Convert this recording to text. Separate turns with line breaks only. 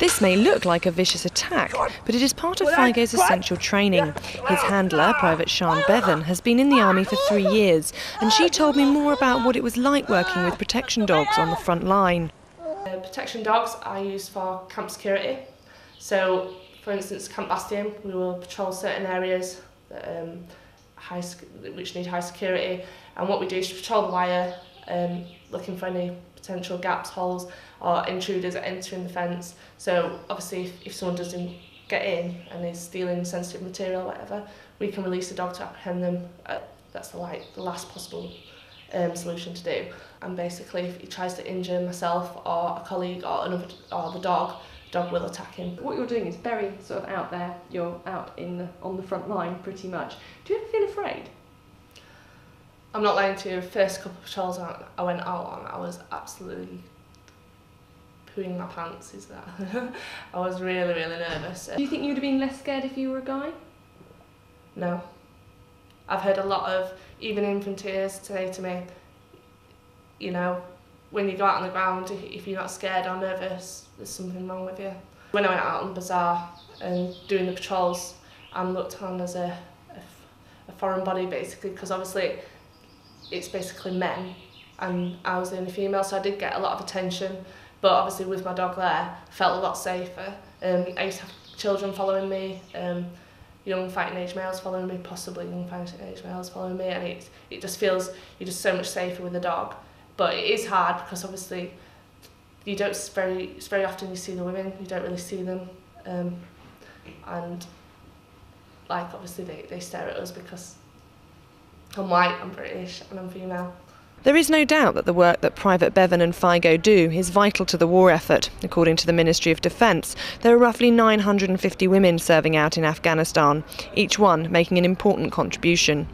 This may look like a vicious attack, but it is part of Figo's essential training. His handler, Private Sian Bevan, has been in the army for 3 years, and she told me more about what it was like working with protection dogs on the front line.
Protection dogs are used for camp security. So, for instance, Camp Bastion, we will patrol certain areas that, which need high security, and what we do is patrol the wire, looking for any potential gaps, holes, or intruders entering the fence. So obviously if someone doesn't get in and is stealing sensitive material or whatever, we can release the dog to apprehend them. That's the last possible solution to do. And basically if he tries to injure myself or a colleague or the dog will attack him.
What you're doing is very sort of out there. You're out on the front line pretty much. Do you ever feel afraid?
I'm not lying to you, the first couple of patrols I went out on, I was absolutely pooing my pants, is that. I was really, really nervous.
Do you think you'd have been less scared if you were a guy?
No. I've heard a lot of, even infantryers say to me, you know, when you go out on the ground, if you're not scared or nervous, there's something wrong with you. When I went out on the bazaar and doing the patrols, I'm looked on as a foreign body basically, because obviously it's basically men and I was the only female, so I did get a lot of attention, but obviously with my dog there, I felt a lot safer. I used to have children following me, young fighting age males following me, possibly young fighting age males following me, and it just feels you're just so much safer with a dog. But it is hard because obviously you don't it's very often you see the women, you don't really see them, and like obviously they stare at us because I'm white, I'm British and I'm female.
There is no doubt that the work that Private Bevan and Figo do is vital to the war effort. According to the Ministry of Defence, there are roughly 950 women serving out in Afghanistan, each one making an important contribution.